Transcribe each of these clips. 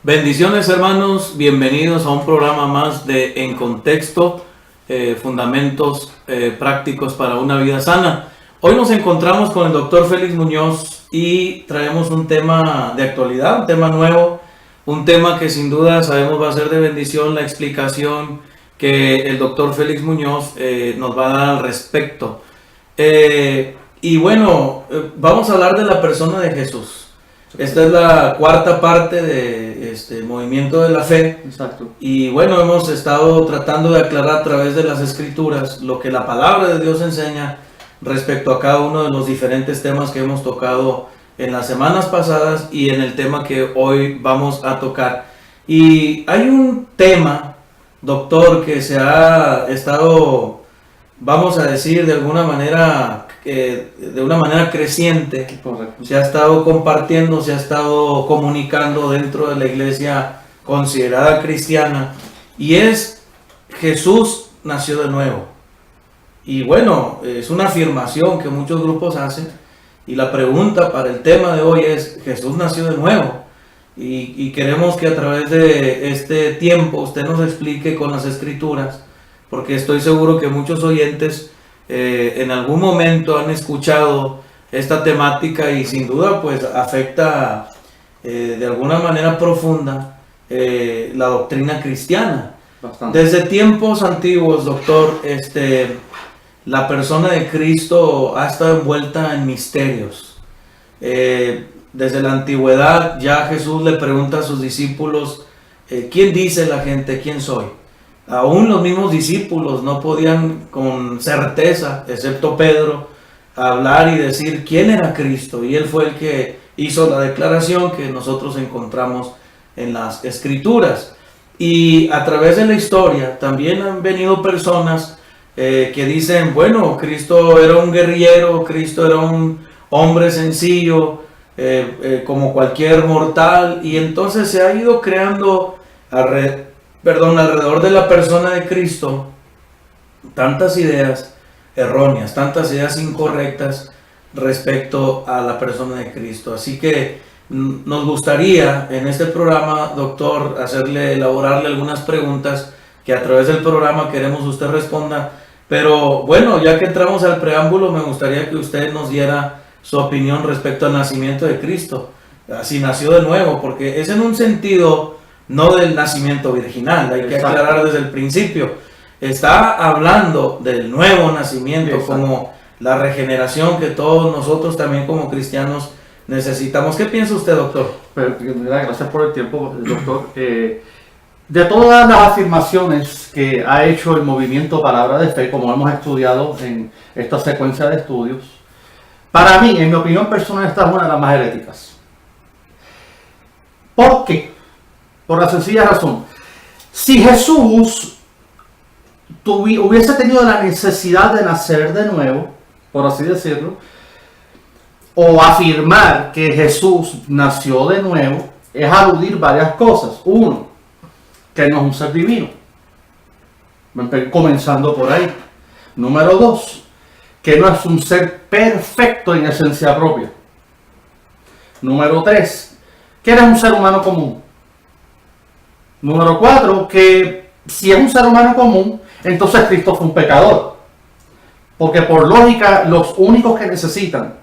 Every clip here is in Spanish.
Bendiciones, hermanos, bienvenidos a un programa más de En Contexto, fundamentos prácticos para una vida sana. Hoy nos encontramos con el doctor Félix Muñoz y traemos un tema de actualidad, un tema nuevo, un tema que sin duda sabemos va a ser de bendición, la explicación que el doctor Félix Muñoz nos va a dar al respecto. Y bueno, vamos a hablar de la persona de Jesús. Esta es la cuarta parte de este movimiento de la fe. Exacto. Y bueno, hemos estado tratando de aclarar a través de las escrituras lo que la palabra de Dios enseña respecto a cada uno de los diferentes temas que hemos tocado en las semanas pasadas y en el tema que hoy vamos a tocar. Y hay un tema, doctor, que se ha estado, vamos a decir, de alguna manera, de una manera creciente. Correcto. Se ha estado compartiendo, se ha estado comunicando dentro de la iglesia considerada cristiana, y es: Jesús nació de nuevo. Y bueno, es una afirmación que muchos grupos hacen, y la pregunta para el tema de hoy es: ¿Jesús nació de nuevo? Y queremos que a través de este tiempo usted nos explique con las escrituras, porque estoy seguro que muchos oyentes en algún momento han escuchado esta temática y sin duda pues afecta de alguna manera profunda la doctrina cristiana. Bastante. Desde tiempos antiguos, doctor, la persona de Cristo ha estado envuelta en misterios. Desde la antigüedad ya Jesús le pregunta a sus discípulos: ¿quién dice la gente quién soy? Aún los mismos discípulos no podían con certeza, excepto Pedro, hablar y decir quién era Cristo. Y él fue el que hizo la declaración que nosotros encontramos en las escrituras. Y a través de la historia también han venido personas que dicen: bueno, Cristo era un guerrillero, Cristo era un hombre sencillo, como cualquier mortal. Y entonces se ha ido creando alrededor de la persona de Cristo tantas ideas erróneas, tantas ideas incorrectas respecto a la persona de Cristo. Así que nos gustaría en este programa, doctor, elaborarle algunas preguntas que a través del programa queremos usted responda. Pero bueno, ya que entramos al preámbulo, me gustaría que usted nos diera su opinión respecto al nacimiento de Cristo, si nació de nuevo, porque es en un sentido no del nacimiento virginal, hay que aclarar desde el principio. Está hablando del nuevo nacimiento. Exacto. Como la regeneración que todos nosotros también como cristianos necesitamos. ¿Qué piensa usted, doctor? Gracias por el tiempo, doctor. De todas las afirmaciones que ha hecho el movimiento Palabra de Fe, como hemos estudiado en esta secuencia de estudios, para mí, en mi opinión personal, esta es una de las más heréticas. ¿Por qué? Por la sencilla razón: si Jesús hubiese tenido la necesidad de nacer de nuevo, por así decirlo, o afirmar que Jesús nació de nuevo, es aludir varias cosas. Uno, que no es un ser divino, comenzando por ahí. Número dos, que no es un ser perfecto en esencia propia. Número tres, que era un ser humano común. Número 4, que si es un ser humano común, entonces Cristo fue un pecador. Porque por lógica, los únicos que necesitan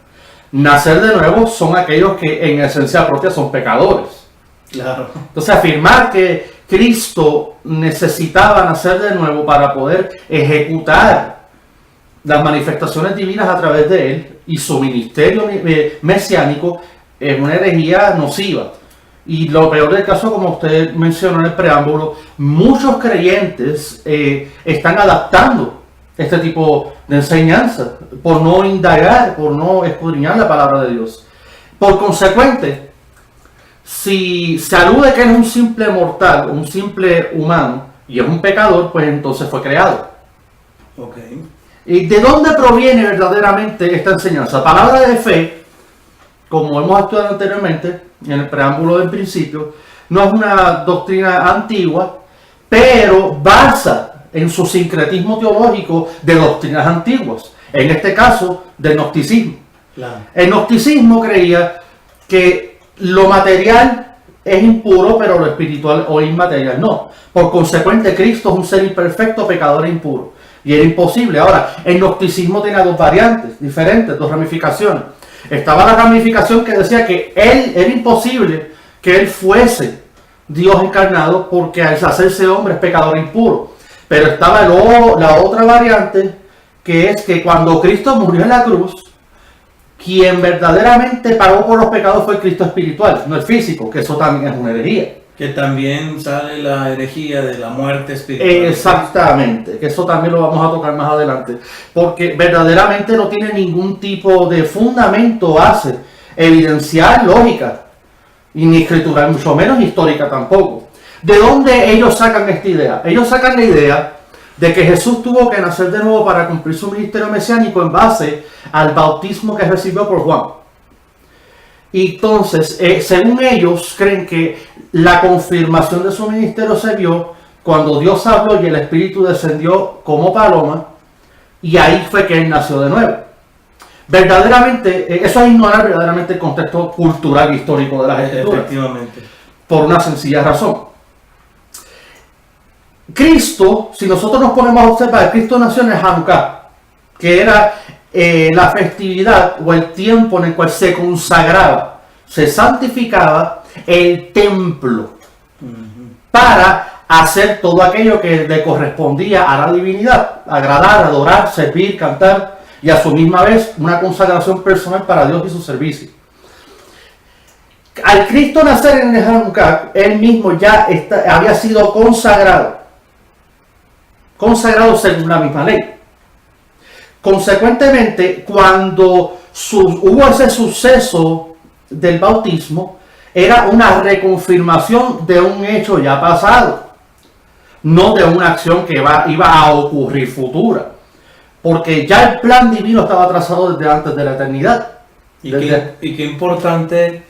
nacer de nuevo son aquellos que en esencia propia son pecadores. Claro. Entonces afirmar que Cristo necesitaba nacer de nuevo para poder ejecutar las manifestaciones divinas a través de él y su ministerio mesiánico es una herejía nociva. Y lo peor del caso, como usted mencionó en el preámbulo, muchos creyentes están adaptando este tipo de enseñanza por no indagar, por no escudriñar la palabra de Dios. Por consecuente, si se alude que es un simple mortal, un simple humano y es un pecador, pues entonces fue creado. Okay. ¿Y de dónde proviene verdaderamente esta enseñanza? Palabra de fe, como hemos estudiado anteriormente, en el preámbulo del principio, no es una doctrina antigua, pero basa en su sincretismo teológico de doctrinas antiguas, en este caso del gnosticismo. Claro. El gnosticismo creía que lo material es impuro, pero lo espiritual o inmaterial no. Por consecuente, Cristo es un ser imperfecto, pecador e impuro. Y era imposible. Ahora, el gnosticismo tenía dos variantes diferentes, dos ramificaciones. Estaba la ramificación que decía que él era imposible que él fuese Dios encarnado porque al hacerse hombre es pecador e impuro. Pero estaba la otra variante, que es que cuando Cristo murió en la cruz, quien verdaderamente pagó por los pecados fue el Cristo espiritual, no el físico, que eso también es una herejía. Que también sale la herejía de la muerte espiritual. Exactamente, que eso también lo vamos a tocar más adelante, porque verdaderamente no tiene ningún tipo de fundamento, base, evidencial, lógica, y ni escritural, mucho menos histórica tampoco. ¿De dónde ellos sacan esta idea? Ellos sacan la idea de que Jesús tuvo que nacer de nuevo para cumplir su ministerio mesiánico en base al bautismo que recibió por Juan. Y entonces, según ellos, creen que la confirmación de su ministerio se vio cuando Dios habló y el Espíritu descendió como paloma, y ahí fue que él nació de nuevo. Verdaderamente, eso es ignorar verdaderamente el contexto cultural e histórico de las Escrituras. Efectivamente. Por una sencilla razón. Cristo, si nosotros nos ponemos a observar, Cristo nació en el Hanukkah, que era la festividad o el tiempo en el cual se consagraba, se santificaba el templo para hacer todo aquello que le correspondía a la divinidad, agradar, adorar, servir, cantar y a su misma vez una consagración personal para Dios y su servicio. Al Cristo nacer en el Hanukkah, él mismo ya había sido consagrado según la misma ley. Consecuentemente, cuando hubo ese suceso del bautismo, era una reconfirmación de un hecho ya pasado, no de una acción que iba a ocurrir futura, porque ya el plan divino estaba trazado desde antes de la eternidad. Y qué importante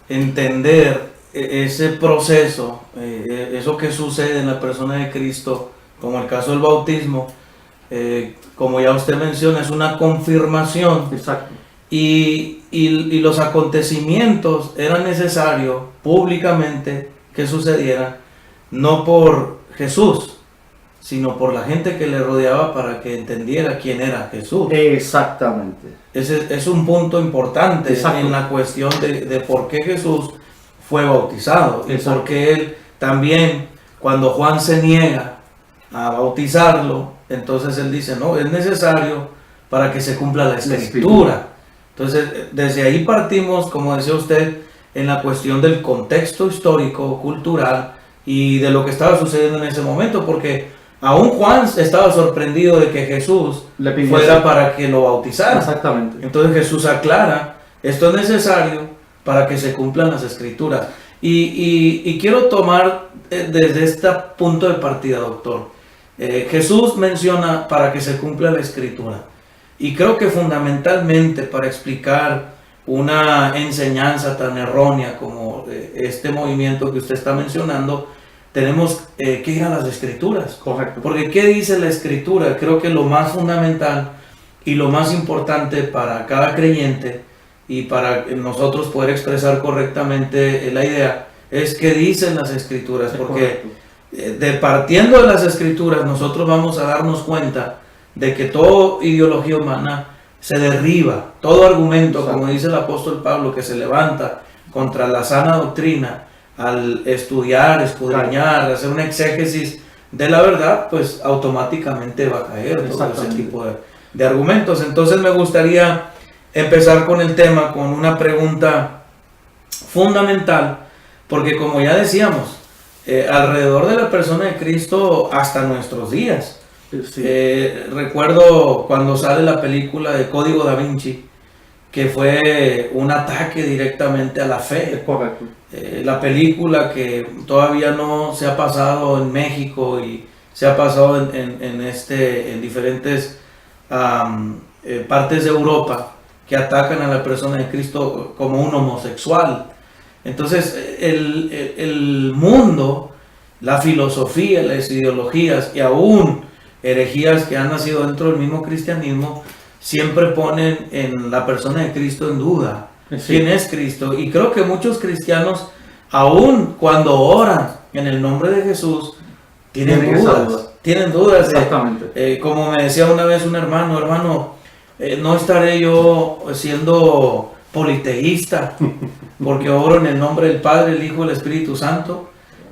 entender ese proceso, eso que sucede en la persona de Cristo, como el caso del bautismo, como ya usted menciona, es una confirmación. Exacto. Y los acontecimientos eran necesarios públicamente que sucedieran, no por Jesús, sino por la gente que le rodeaba para que entendiera quién era Jesús. Exactamente. Ese es un punto importante. Exacto. En la cuestión de por qué Jesús fue bautizado. Exacto. Y por qué él también, cuando Juan se niega a bautizarlo, entonces él dice, no, es necesario para que se cumpla la escritura. Entonces, desde ahí partimos, como decía usted, en la cuestión del contexto histórico, cultural y de lo que estaba sucediendo en ese momento, porque aún Juan estaba sorprendido de que Jesús fuera para que lo bautizara. Exactamente. Entonces Jesús aclara, esto es necesario para que se cumplan las escrituras. Y quiero tomar desde este punto de partida, doctor. Jesús menciona para que se cumpla la escritura. Y creo que fundamentalmente para explicar una enseñanza tan errónea como este movimiento que usted está mencionando, tenemos que ir a las escrituras. Correcto. Porque ¿qué dice la escritura? Creo que lo más fundamental y lo más importante para cada creyente y para nosotros poder expresar correctamente la idea es qué dicen las escrituras. Porque partiendo de las escrituras nosotros vamos a darnos cuenta de que toda ideología humana se derriba, todo argumento, como dice el apóstol Pablo, que se levanta contra la sana doctrina, al estudiar, escudriñar, hacer una exégesis de la verdad, pues automáticamente va a caer todo ese tipo de argumentos. Entonces me gustaría empezar con el tema, con una pregunta fundamental, porque como ya decíamos, alrededor de la persona de Cristo hasta nuestros días. Sí. Recuerdo cuando sale la película de Código Da Vinci, que fue un ataque directamente a la fe. Correcto. La película que todavía no se ha pasado en México y se ha pasado en diferentes partes de Europa, que atacan a la persona de Cristo como un homosexual. Entonces el mundo, la filosofía, las ideologías y aún herejías que han nacido dentro del mismo cristianismo siempre ponen en la persona de Cristo en duda. Sí. ¿Quién es Cristo? Y creo que muchos cristianos aún cuando oran en el nombre de Jesús, tienen esa duda. dudas. Tienen dudas. Exactamente. Como me decía una vez un hermano, no estaré yo siendo politeísta, porque oro en el nombre del Padre, el Hijo y el Espíritu Santo.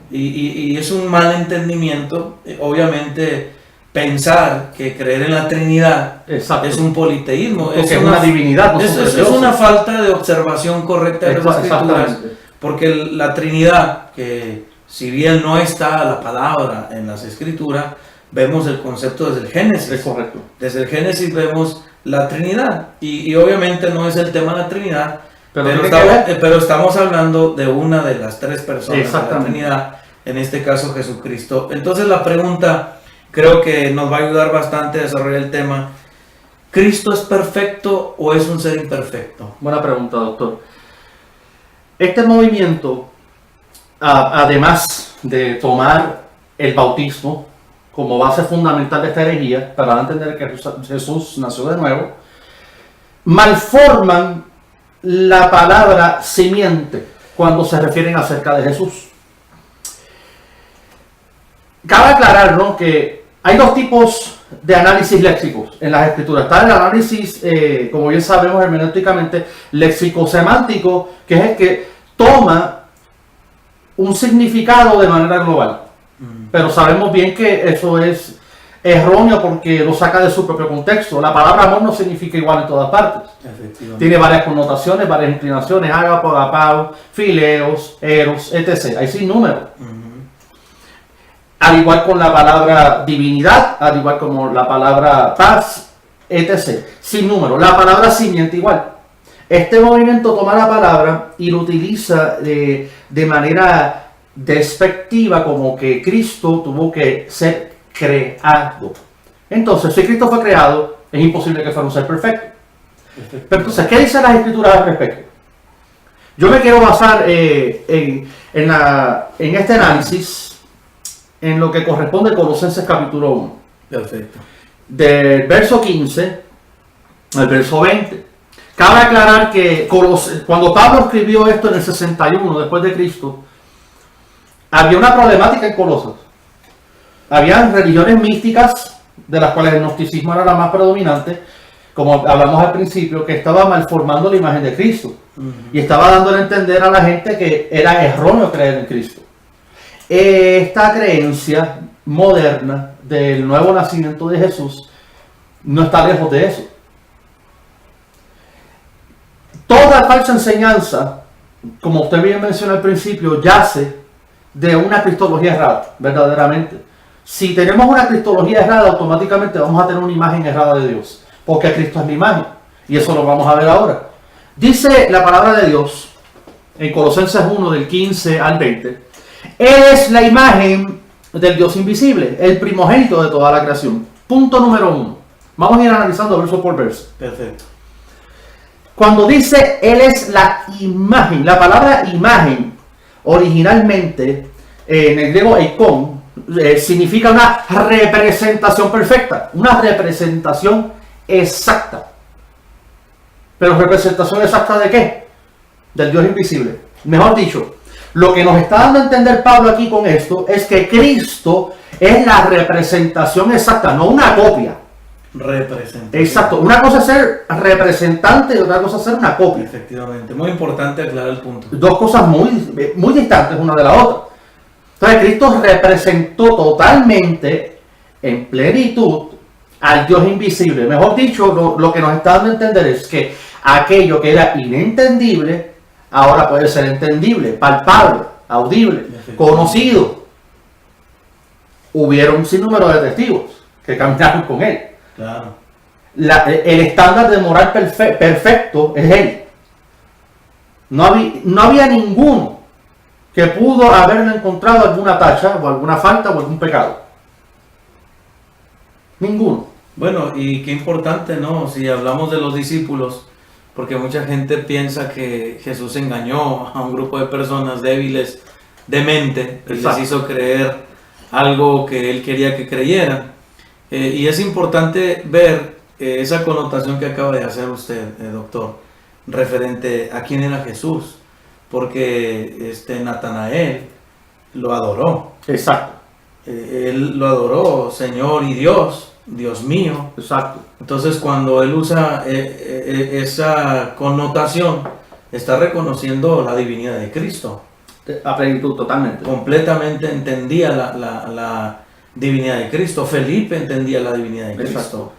Y es un mal entendimiento, obviamente, pensar que creer en la Trinidad Exacto. es un politeísmo. Porque es una divinidad. No es una falta de observación correcta de las Escrituras, porque la Trinidad, que si bien no está la palabra en las Escrituras, vemos el concepto desde el Génesis. Es correcto. Desde el Génesis vemos la Trinidad, y obviamente no es el tema de la Trinidad, pero estamos hablando de una de las tres personas de la Trinidad, en este caso Jesucristo. Entonces la pregunta creo que nos va a ayudar bastante a desarrollar el tema. ¿Cristo es perfecto o es un ser imperfecto? Buena pregunta, doctor. Este movimiento, además de tomar el bautismo como base fundamental de esta herejía, para entender que Jesús nació de nuevo, malforman la palabra simiente cuando se refieren acerca de Jesús. Cabe aclarar, ¿no?, que hay dos tipos de análisis léxicos en las Escrituras. Está el análisis, como bien sabemos hermenéuticamente, léxico-semántico, que es el que toma un significado de manera global. Pero sabemos bien que eso es erróneo porque lo saca de su propio contexto. La palabra amor no significa igual en todas partes. Tiene varias connotaciones, varias inclinaciones: ágapo, agapao, fileos, eros, etc. Hay sin número. Al igual con la palabra divinidad, al igual como la palabra paz, etc. Sin número. La palabra simiente igual. Este movimiento toma la palabra y lo utiliza de manera despectiva, como que Cristo tuvo que ser creado. Entonces, si Cristo fue creado, es imposible que fuera un ser perfecto. Pero entonces, ¿qué dicen las Escrituras al respecto? Yo me quiero basar en este análisis en lo que corresponde a Colosenses capítulo 1. Perfecto. Del verso 15 al verso 20. Cabe aclarar que cuando Pablo escribió esto en el 61 después de Cristo, había una problemática en Colosas. Habían religiones místicas, de las cuales el gnosticismo era la más predominante, como hablamos al principio, que estaba malformando la imagen de Cristo. Y estaba dándole a entender a la gente que era erróneo creer en Cristo. Esta creencia moderna del nuevo nacimiento de Jesús no está lejos de eso. Toda falsa enseñanza, como usted bien mencionó al principio, yace de una cristología errada, verdaderamente. Si tenemos una cristología errada, automáticamente vamos a tener una imagen errada de Dios, porque Cristo es la imagen, y eso lo vamos a ver ahora. Dice la palabra de Dios en Colosenses 1 del 15 al 20: Él es la imagen del Dios invisible, el primogénito de toda la creación. Punto número 1. Vamos a ir analizando verso por verso. Perfecto. Cuando dice Él es la imagen, la palabra imagen originalmente en el griego eikon significa una representación perfecta, una representación exacta. ¿Pero representación exacta de qué? Del Dios invisible. Mejor dicho, lo que nos está dando a entender Pablo aquí con esto es que Cristo es la representación exacta, no una copia. Representante. Exacto. Una cosa es ser representante y otra cosa es ser una copia. Efectivamente. Muy importante aclarar el punto. Dos cosas muy distantes una de la otra. Entonces Cristo representó totalmente, en plenitud, al Dios invisible. Mejor dicho, lo que nos está dando a entender es que aquello que era inentendible, ahora puede ser entendible, palpable, audible, conocido. Hubieron un sinnúmero de testigos que caminaron con Él. Claro. El estándar de moral perfecto es Él. No había ninguno que pudo haberle encontrado alguna tacha o alguna falta o algún pecado. Ninguno. Bueno, y qué importante, ¿no? Si hablamos de los discípulos, porque mucha gente piensa que Jesús engañó a un grupo de personas débiles de mente y les hizo creer algo que Él quería que creyeran. Y es importante ver esa connotación que acaba de hacer usted, doctor, referente a quién era Jesús. porque Natanael lo adoró. Exacto, Él lo adoró, Señor y Dios, Dios mío. exacto. Entonces cuando él usa esa connotación, está reconociendo la divinidad de Cristo. A plenitud, totalmente. Completamente entendía la divinidad de Cristo. Felipe entendía la divinidad de Cristo. Exacto.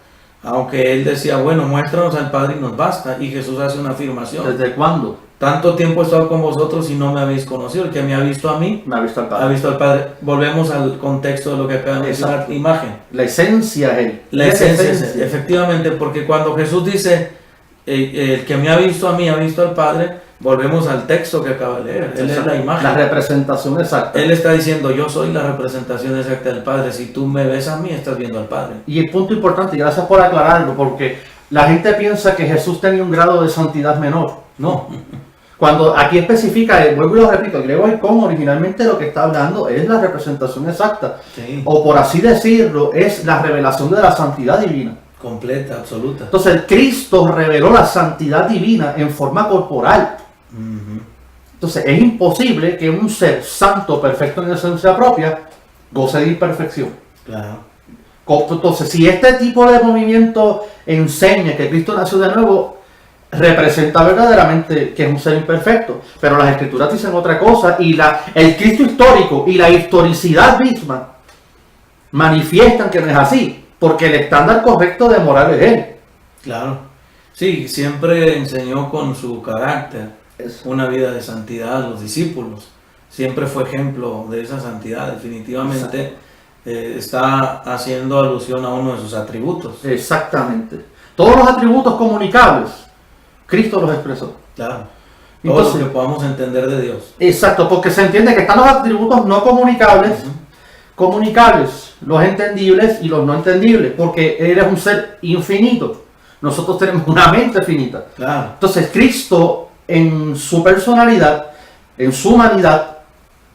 Aunque él decía, bueno, muéstranos al Padre y nos basta. Y Jesús hace una afirmación. ¿Desde cuándo? Tanto tiempo he estado con vosotros y no me habéis conocido. El que me ha visto a mí, Me ha visto al ha Padre. visto al Padre. Volvemos al contexto de lo que acaba de decir la Exacto. imagen. La esencia es Él. La esencia es efectivamente, porque cuando Jesús dice, el que me ha visto a mí, ha visto al Padre, volvemos al texto que acaba de leer. Él es la imagen. La representación exacta. Él está diciendo, yo soy la representación exacta del Padre. Si tú me ves a mí, estás viendo al Padre. Y el punto importante, y gracias por aclararlo, porque la gente piensa que Jesús tenía un grado de santidad menor. No. Cuando aquí especifica, vuelvo y lo repito, el griego icon originalmente lo que está hablando es la representación exacta. Sí. O por así decirlo, es la revelación de la santidad divina. Completa, absoluta. Entonces, Cristo reveló la santidad divina en forma corporal. Ujú. Entonces, es imposible que un ser santo, perfecto en esencia propia, goce de imperfección. Claro. Entonces, si este tipo de movimiento enseña que Cristo nació de nuevo, representa verdaderamente que es un ser imperfecto. Pero las Escrituras dicen otra cosa, y el Cristo histórico y la historicidad misma manifiestan que no es así, porque el estándar correcto de moral es Él. Claro. Sí, siempre enseñó con su carácter Eso. una vida de santidad a los discípulos. Siempre fue ejemplo de esa santidad. Definitivamente está haciendo alusión a uno de sus atributos. Exactamente. Todos los atributos comunicables, Cristo los expresó. Claro. Todo Entonces, lo que podamos entender de Dios. exacto, porque se entiende que están los atributos no comunicables, comunicables, los entendibles y los no entendibles, porque Él es un ser infinito. Nosotros tenemos una mente finita. Claro. Entonces, Cristo, en su personalidad, en su humanidad,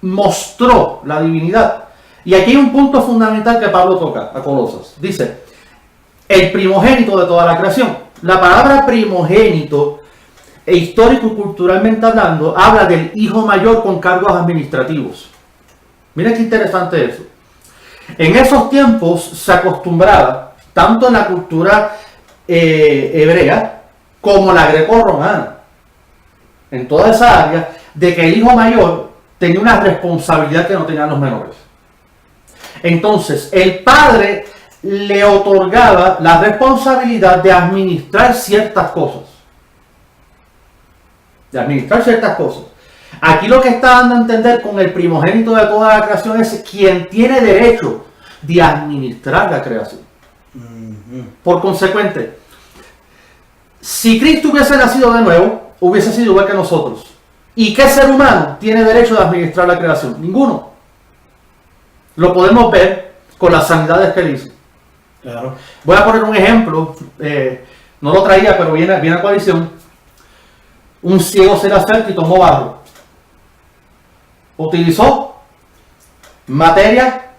mostró la divinidad. Y aquí hay un punto fundamental que Pablo toca a Colosas. Dice, el primogénito de toda la creación. La palabra primogénito, histórico y culturalmente hablando, habla del hijo mayor con cargos administrativos. Mira qué interesante eso. En esos tiempos se acostumbraba, tanto en la cultura hebrea como la greco-romana, en toda esa área, de que el hijo mayor tenía una responsabilidad que no tenían los menores. Entonces, el padre le otorgaba la responsabilidad de administrar ciertas cosas. Aquí lo que está dando a entender con el primogénito de toda la creación es quien tiene derecho de administrar la creación. Por consecuente, si Cristo hubiese nacido de nuevo, hubiese sido igual que nosotros. ¿Y qué ser humano tiene derecho de administrar la creación? Ninguno. Lo podemos ver con las sanidades que él hizo. Claro. Voy a poner un ejemplo, no lo traía, pero viene a coalición. Un ciego se le acerca y tomó barro. Utilizó materia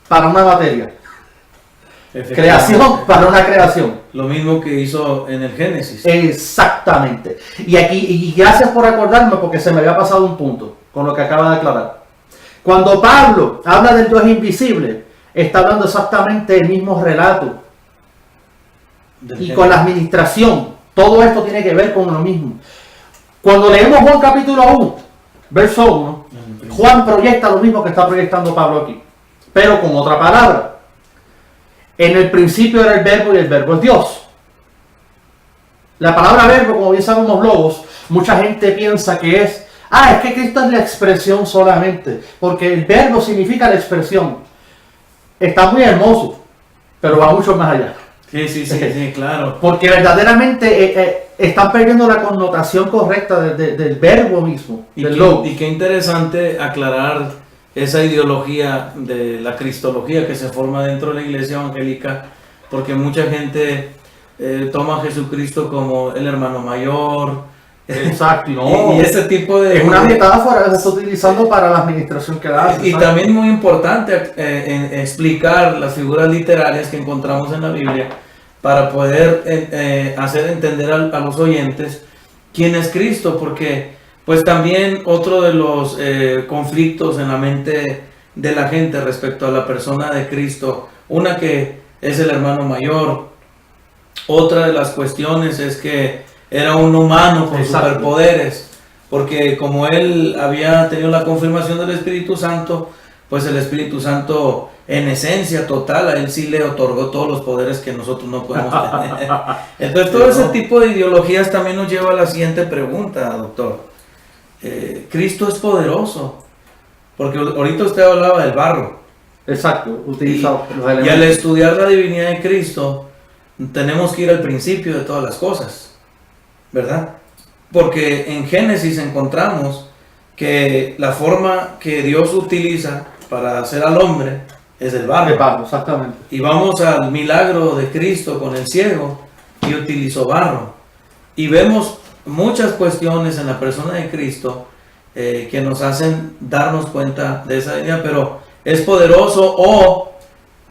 para una materia. Creación para una creación. Lo mismo que hizo en el Génesis. Exactamente. Y aquí, y gracias por acordarme porque se me había pasado un punto con lo que acaba de aclarar. Cuando Pablo habla del Dios invisible, está hablando exactamente el mismo relato. Y con la administración, todo esto tiene que ver con lo mismo. Cuando leemos Juan capítulo 1, verso 1, Juan proyecta lo mismo que está proyectando Pablo aquí, pero con otra palabra. En el principio era el verbo y el verbo es Dios. La palabra verbo, como bien sabemos logos, mucha gente piensa que es que Cristo es la expresión solamente, porque el verbo significa la expresión. Está muy hermoso, pero va mucho más allá. Sí, claro. Porque verdaderamente están perdiendo la connotación correcta del verbo mismo. Y del qué interesante aclarar esa ideología de la cristología que se forma dentro de la iglesia evangélica, porque mucha gente toma a Jesucristo como el hermano mayor. Exacto, y no. Y ese tipo de... Es una metáfora que se está utilizando para la administración que da. Y también muy importante explicar las figuras literarias que encontramos en la Biblia para poder hacer entender a los oyentes quién es Cristo, porque Pues también otro de los conflictos en la mente de la gente respecto a la persona de Cristo, una que es el hermano mayor, otra de las cuestiones es que era un humano con superpoderes, porque como él había tenido la confirmación del Espíritu Santo, pues el Espíritu Santo en esencia total a él sí le otorgó todos los poderes que nosotros no podemos tener. Entonces todo ese tipo de ideologías también nos lleva a la siguiente pregunta, doctor. Cristo es poderoso, porque ahorita usted hablaba del barro. Exacto, utilizado los elementos. Y al estudiar la divinidad de Cristo, tenemos que ir al principio de todas las cosas, ¿verdad? Porque en Génesis encontramos que la forma que Dios utiliza para hacer al hombre es el barro. El barro, exactamente. Y vamos al milagro de Cristo con el ciego, y utilizó barro. Y vemos muchas cuestiones en la persona de Cristo que nos hacen darnos cuenta de esa idea, pero es poderoso, o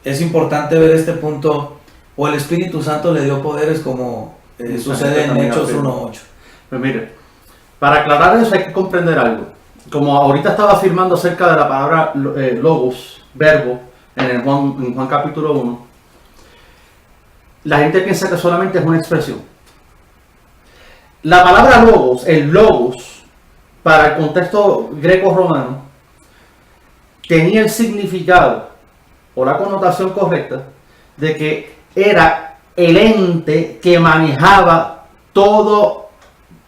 es importante ver este punto, o el Espíritu Santo le dio poderes como sucede en Hechos 1:8. Pues mire, para aclarar eso hay que comprender algo. Como ahorita estaba afirmando acerca de la palabra logos, verbo, en Juan capítulo 1, la gente piensa que solamente es una expresión. La palabra logos, el logos, para el contexto greco-romano, tenía el significado o la connotación correcta de que era el ente que manejaba todo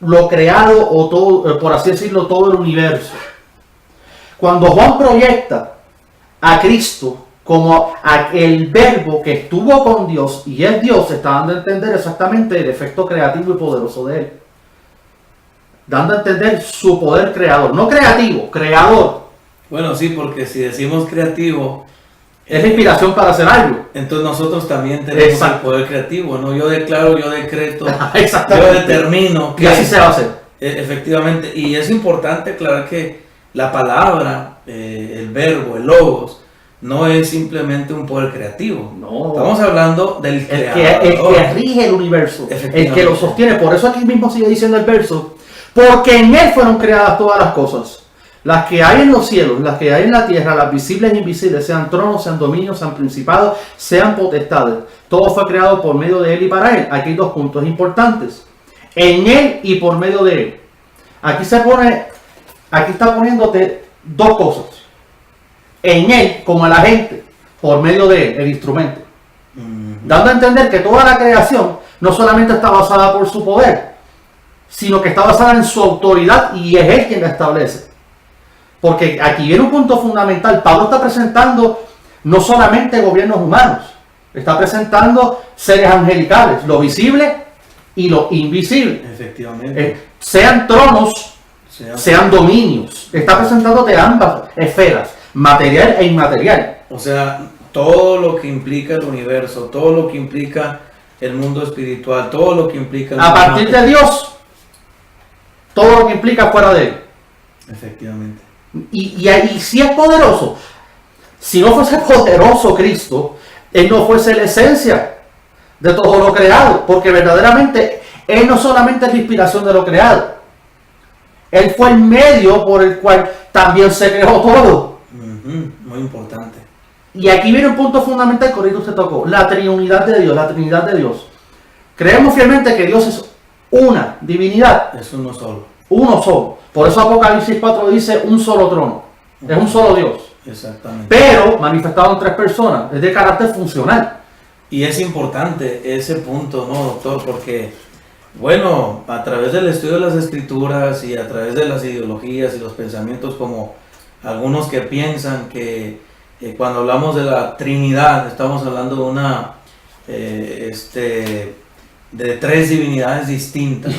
lo creado, o todo, por así decirlo, todo el universo. Cuando Juan proyecta a Cristo como el verbo que estuvo con Dios y es Dios, está dando a entender exactamente el efecto creativo y poderoso de él, dando a entender su poder creador, no creativo, creador. Bueno, sí, porque si decimos creativo, es la inspiración para hacer algo. Entonces nosotros también tenemos el poder creativo, ¿no? Yo declaro, yo decreto, yo determino. Y así se va a hacer. Efectivamente, y es importante aclarar que la palabra, el verbo, el logos, no es simplemente un poder creativo. No. Estamos hablando del creador. El que rige el universo, el que lo sostiene. Por eso aquí mismo sigue diciendo el verso, porque en él fueron creadas todas las cosas. Las que hay en los cielos, las que hay en la tierra, las visibles e invisibles, sean tronos, sean dominios, sean principados, sean potestades. Todo fue creado por medio de él y para él. Aquí hay dos puntos importantes. En él y por medio de él. Aquí está poniéndote dos cosas. En él, como el agente, por medio de él, el instrumento. Dando a entender que toda la creación no solamente está basada por su poder, sino que está basada en su autoridad, y es él quien la establece. Porque aquí viene un punto fundamental. Pablo está presentando no solamente gobiernos humanos, está presentando seres angelicales, lo visible y lo invisible. Efectivamente. Sean tronos, sean dominios. Está presentándote ambas esferas, material e inmaterial. O sea, todo lo que implica el universo, todo lo que implica el mundo espiritual, todo lo que implica... A partir de Dios, todo lo que implica fuera de él. Efectivamente. Y si es poderoso, si no fuese poderoso Cristo, él no fuese la esencia de todo lo creado, porque verdaderamente él no solamente es la inspiración de lo creado, él fue el medio por el cual también se creó todo. Muy importante. Y aquí viene un punto fundamental que ahorita usted tocó, la Trinidad de Dios, la Trinidad de Dios. Creemos fielmente que Dios es una divinidad. Es uno solo. Uno solo. Por eso Apocalipsis 4 dice un solo trono. Es un solo Dios. Exactamente. Pero manifestado en tres personas. Es de carácter funcional. Y es importante ese punto, ¿no, doctor? Porque, bueno, a través del estudio de las escrituras y a través de las ideologías y los pensamientos, como algunos que piensan que cuando hablamos de la Trinidad estamos hablando de una de tres divinidades distintas.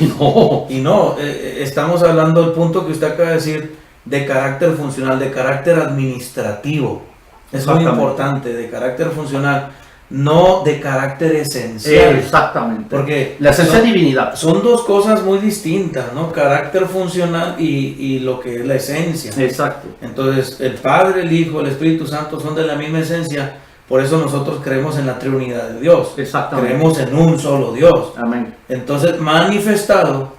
Y no, estamos hablando del punto que usted acaba de decir, de carácter funcional, de carácter administrativo. Es muy importante, de carácter funcional, no de carácter esencial. Exactamente. Porque la esencia es divinidad. Son dos cosas muy distintas, ¿no? Carácter funcional y lo que es la esencia. Exacto. Entonces, el Padre, el Hijo, el Espíritu Santo son de la misma esencia. Por eso nosotros creemos en la Trinidad de Dios. Exactamente. Creemos en un solo Dios. Amén. Entonces, manifestado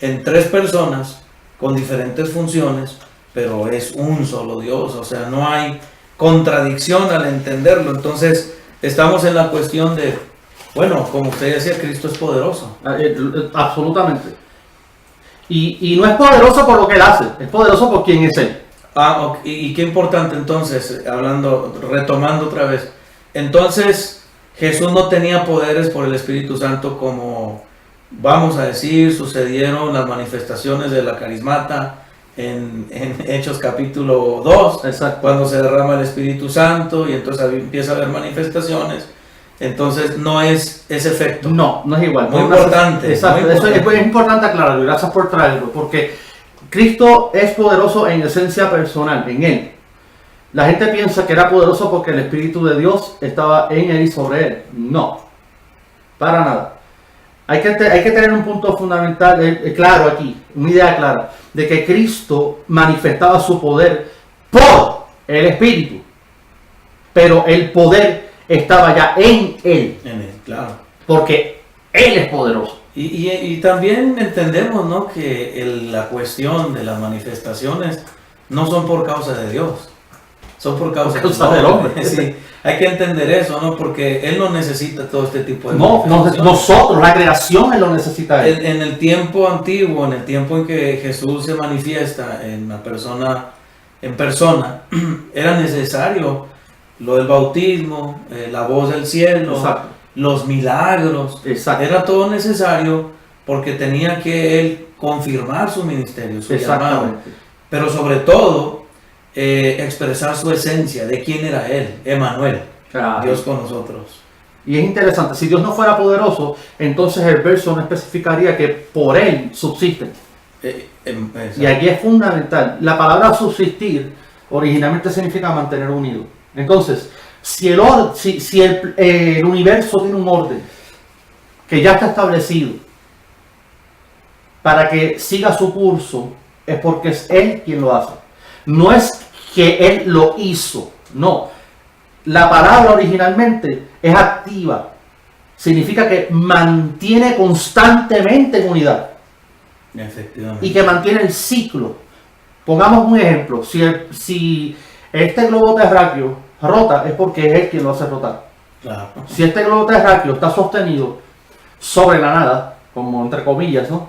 en tres personas, con diferentes funciones, pero es un solo Dios, o sea, no hay contradicción al entenderlo. Entonces, estamos en la cuestión de, bueno, como usted decía, Cristo es poderoso. Absolutamente. Y no es poderoso por lo que Él hace, es poderoso por quien es Él. Y qué importante entonces, retomando otra vez, entonces Jesús no tenía poderes por el Espíritu Santo como, vamos a decir, sucedieron las manifestaciones de la carismata en Hechos capítulo 2, Exacto. cuando se derrama el Espíritu Santo y entonces empieza a haber manifestaciones. Entonces no es ese efecto. No es igual. Muy importante. Exacto, muy importante. Eso es importante aclararlo, y gracias por traerlo, porque Cristo es poderoso en esencia personal, en Él. La gente piensa que era poderoso porque el Espíritu de Dios estaba en Él y sobre Él. No, para nada. Hay que tener un punto fundamental, claro aquí, una idea clara, de que Cristo manifestaba su poder por el Espíritu, pero el poder estaba ya en Él. En Él, claro. Porque Él es poderoso. Y también entendemos, ¿no?, que la cuestión de las manifestaciones no son por causa de Dios, son por causa del hombre. Sí, hay que entender eso, ¿no? Porque Él no necesita todo este tipo de manifestaciones. Nosotros, la creación, Él lo necesita. En el tiempo antiguo, en el tiempo en que Jesús se manifiesta en persona, era necesario lo del bautismo, la voz del cielo, Exacto. los milagros. Exacto. Era todo necesario porque tenía que Él confirmar su ministerio, su llamado. Pero sobre todo, expresar su esencia de quién era Él, Emmanuel, Claro. Dios con nosotros. Y es interesante, si Dios no fuera poderoso, entonces el verso no especificaría que por Él subsisten. Y aquí es fundamental. La palabra subsistir originalmente significa mantener unido. Entonces, si el universo tiene un orden que ya está establecido para que siga su curso, es porque es Él quien lo hace. No es que Él lo hizo, no. La palabra originalmente es activa. Significa que mantiene constantemente en unidad. Efectivamente. Y que mantiene el ciclo. Pongamos un ejemplo. Si este globo terráqueo rota, es porque es Él quien lo hace rotar. Claro. Si este globo terráqueo está sostenido sobre la nada, como entre comillas, ¿no?,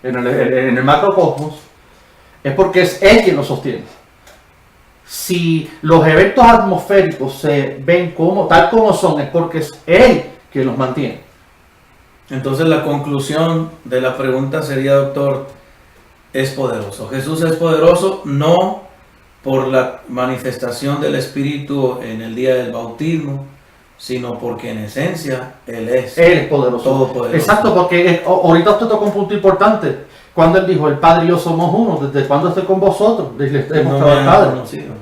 en el macrocosmos, es porque es Él quien lo sostiene. Si los eventos atmosféricos se ven tal como son, es porque es Él quien los mantiene. Entonces la conclusión de la pregunta sería, doctor, es poderoso. Jesús es poderoso no por la manifestación del Espíritu en el día del bautismo, sino porque en esencia Él es Poderoso. todopoderoso. Exacto, porque ahorita usted tocó un punto importante. Cuando Él dijo, el Padre y yo somos uno, ¿desde cuándo estoy con vosotros? Desde hemos No me han Padre. conocido.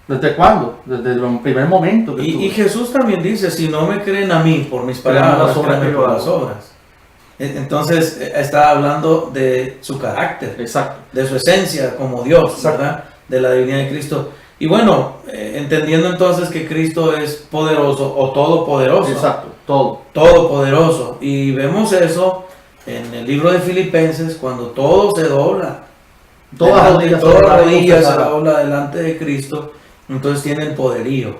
¿Desde cuándo? Desde el primer momento. Que Y Jesús también dice, si no me creen a mí por mis palabras, créanme por las obras. Entonces está hablando de su carácter, Exacto. de su esencia como Dios, Exacto. ¿verdad? De la divinidad de Cristo. Y bueno, entendiendo entonces que Cristo es poderoso o todopoderoso. Exacto, todo. Todopoderoso. Y vemos eso en el libro de Filipenses, cuando todo se dobla. Toda rodilla se dobla delante de Cristo. Entonces tiene el poderío.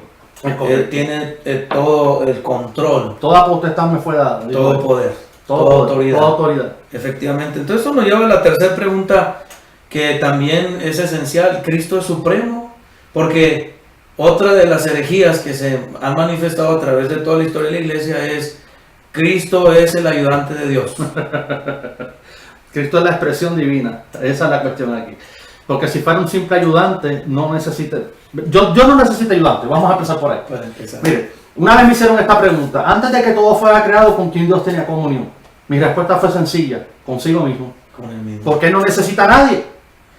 Tiene todo el control. Toda potestad me fue dada. Todo poder. Toda autoridad. Toda autoridad. Efectivamente. Entonces eso nos lleva a la tercera pregunta, que también es esencial. ¿Cristo es supremo? Porque otra de las herejías que se han manifestado a través de toda la historia de la iglesia es: Cristo es el ayudante de Dios. Cristo es la expresión divina. Esa es la cuestión aquí. Porque si fuera un simple ayudante, no necesita. Yo no necesito ayudante. Vamos a empezar por ahí. Para empezar. Mire, una vez me hicieron esta pregunta. Antes de que todo fuera creado, ¿con quién Dios tenía comunión? Mi respuesta fue sencilla: consigo mismo. Con el mismo. Porque no necesita a nadie.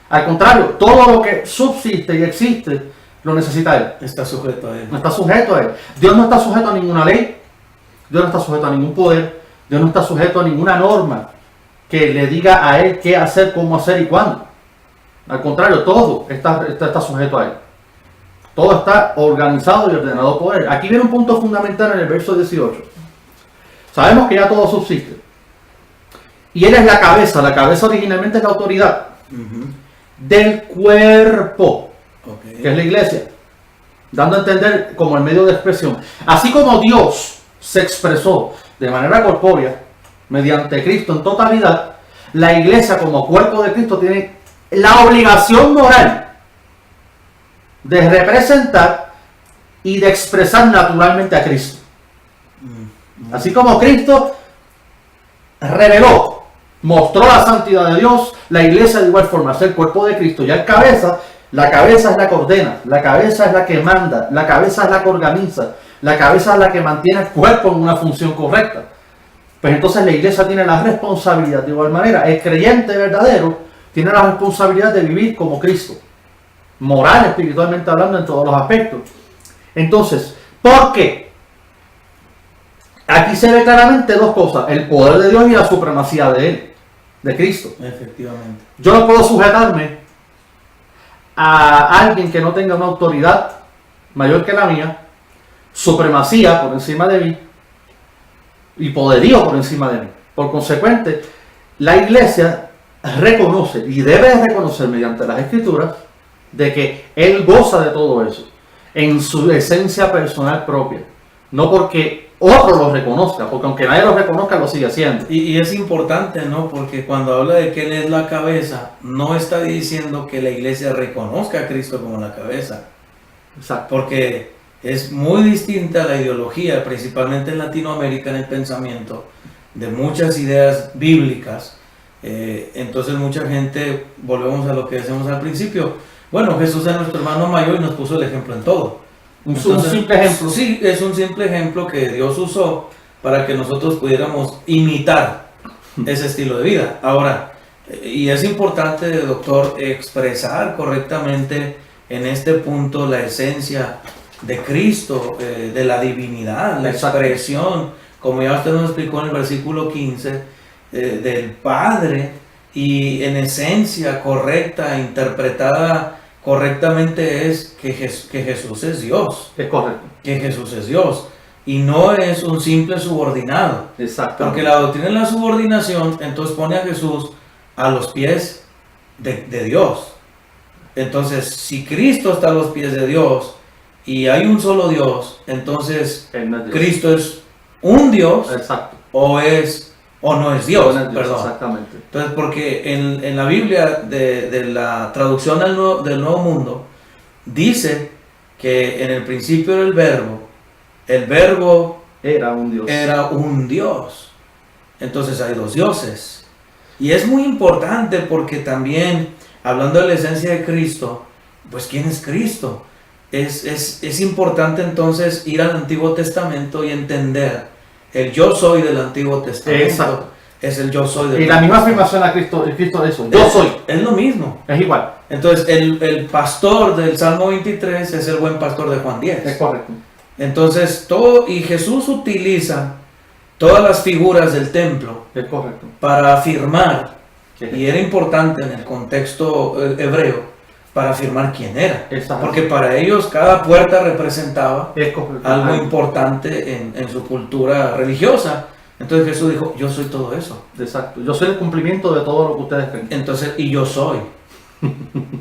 Al contrario, todo lo que subsiste y existe, lo necesita Él. Está sujeto a Él. No está sujeto a Él. Dios no está sujeto a ninguna ley. Dios no está sujeto a ningún poder. Dios no está sujeto a ninguna norma que le diga a Él qué hacer, cómo hacer y cuándo. Al contrario, todo está sujeto a Él. Todo está organizado y ordenado por Él. Aquí viene un punto fundamental en el verso 18. Sabemos que ya todo subsiste. Y Él es la cabeza. La cabeza originalmente es la autoridad. del cuerpo, Ok. que es la iglesia, dando a entender como el medio de expresión. Así como Dios se expresó de manera corpórea mediante Cristo en totalidad, la iglesia como cuerpo de Cristo tiene la obligación moral de representar y de expresar naturalmente a Cristo. Así como Cristo reveló, mostró la santidad de Dios, la iglesia de igual forma es el cuerpo de Cristo. Ya el cabeza, la cabeza es la que ordena, la cabeza es la que manda, la cabeza es la que organiza, la cabeza es la que mantiene el cuerpo en una función correcta. Pues entonces la iglesia tiene la responsabilidad de igual manera. El creyente verdadero tiene la responsabilidad de vivir como Cristo, moral, espiritualmente hablando, en todos los aspectos. Entonces, ¿por qué? Aquí se ve claramente dos cosas: el poder de Dios y la supremacía de Él, de Cristo. Efectivamente. Yo no puedo sujetarme a alguien que no tenga una autoridad mayor que la mía, supremacía por encima de mí y poderío por encima de mí. Por consecuente, la iglesia reconoce y debe reconocer mediante las escrituras de que Él goza de todo eso en su esencia personal propia, no porque otro lo reconozca, porque aunque nadie lo reconozca, lo sigue haciendo. Y es importante, ¿no? Porque cuando habla de que Él es la cabeza, no está diciendo que la iglesia reconozca a Cristo como la cabeza. Exacto. Porque es muy distinta la ideología, principalmente en Latinoamérica, en el pensamiento, de muchas ideas bíblicas. Entonces mucha gente, volvemos a lo que decíamos al principio, bueno, Jesús es nuestro hermano mayor y nos puso el ejemplo en todo. Un simple ejemplo. Sí, es un simple ejemplo que Dios usó para que nosotros pudiéramos imitar ese estilo de vida. Ahora, y es importante, doctor, expresar correctamente en este punto la esencia de Cristo, de la divinidad, la Exacto. expresión, como ya usted nos explicó en el versículo 15, del Padre, y en esencia correcta, interpretada correctamente, es que Jesús es Dios. Es correcto. Que Jesús es Dios y no es un simple subordinado. Exacto. Porque la doctrina de la subordinación entonces pone a Jesús a los pies de Dios. Entonces, si Cristo está a los pies de Dios y hay un solo Dios, entonces Él no es Dios. Cristo es un Dios Exacto. o no es Dios. No es Dios, Perdón. exactamente. Entonces, porque en la Biblia de la traducción del Nuevo Mundo dice que en el principio era el verbo Era un Dios. era un Dios. Entonces hay dos dioses. Y es muy importante porque también, hablando de la esencia de Cristo, pues ¿quién es Cristo? Es importante entonces ir al Antiguo Testamento y entender el yo soy del Antiguo Testamento. Exacto. Es el yo soy del Y la misma afirmación a Cristo de eso. Yo soy. Es lo mismo. Es igual. Entonces, el pastor del Salmo 23 es el buen pastor de Juan 10. Es correcto. Entonces, y Jesús utiliza todas las figuras del templo Es correcto. para afirmar, Que- y era importante en el contexto hebreo, para afirmar quién era. Exacto. Porque para ellos cada puerta representaba Es correcto. algo importante en su cultura religiosa. Entonces Jesús dijo, yo soy todo eso. Exacto. Yo soy el cumplimiento de todo lo que ustedes creen. Entonces, y yo soy.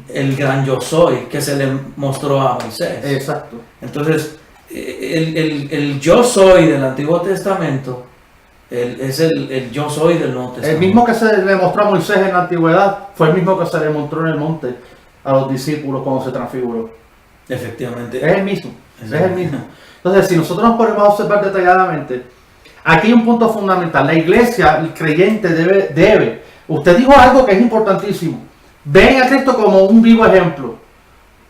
El gran yo soy que se le mostró a Moisés. Exacto. Entonces, el yo soy del Antiguo Testamento es el yo soy del Nuevo Testamento. El mismo que se le mostró a Moisés en la antigüedad fue el mismo que se le mostró en el monte a los discípulos cuando se transfiguró. Efectivamente. Es el mismo. Es el mismo. Entonces, si nosotros nos ponemos a observar detalladamente, aquí hay un punto fundamental. La iglesia, el creyente debe. Usted dijo algo que es importantísimo. Ven a Cristo como un vivo ejemplo.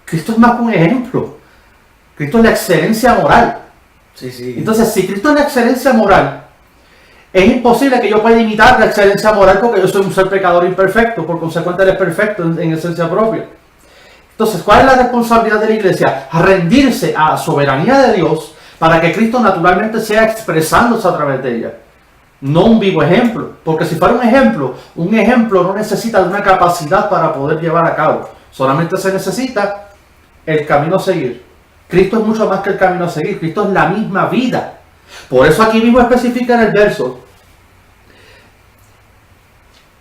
Cristo es más que un ejemplo. Cristo es la excelencia moral. Sí, sí. Entonces, si Cristo es la excelencia moral, es imposible que yo pueda imitar la excelencia moral porque yo soy un ser pecador imperfecto. Por consecuente, Él es perfecto en esencia propia. Entonces, ¿cuál es la responsabilidad de la iglesia? Rendirse a la soberanía de Dios para que Cristo naturalmente sea expresándose a través de ella. No un vivo ejemplo. Porque si fuera un ejemplo no necesita de una capacidad para poder llevar a cabo. Solamente se necesita el camino a seguir. Cristo es mucho más que el camino a seguir. Cristo es la misma vida. Por eso aquí mismo especifica en el verso: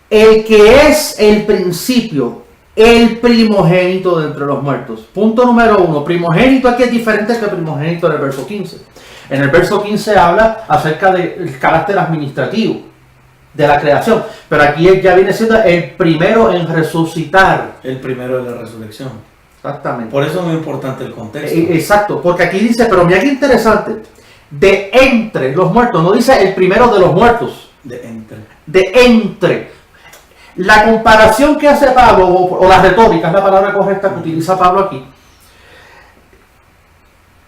el que es el principio el primogénito de entre los muertos. Punto número 1. Primogénito aquí es diferente que primogénito en el verso 15. En el verso 15 habla acerca del carácter administrativo de la creación. Pero aquí él ya viene siendo el primero en resucitar. El primero de la resurrección. Exactamente. Por eso es muy importante el contexto. Exacto, porque aquí dice, pero mira qué interesante, de entre los muertos, no dice el primero de los muertos. De entre. De entre. La comparación que hace Pablo, o la retórica, es la palabra correcta que utiliza Pablo aquí,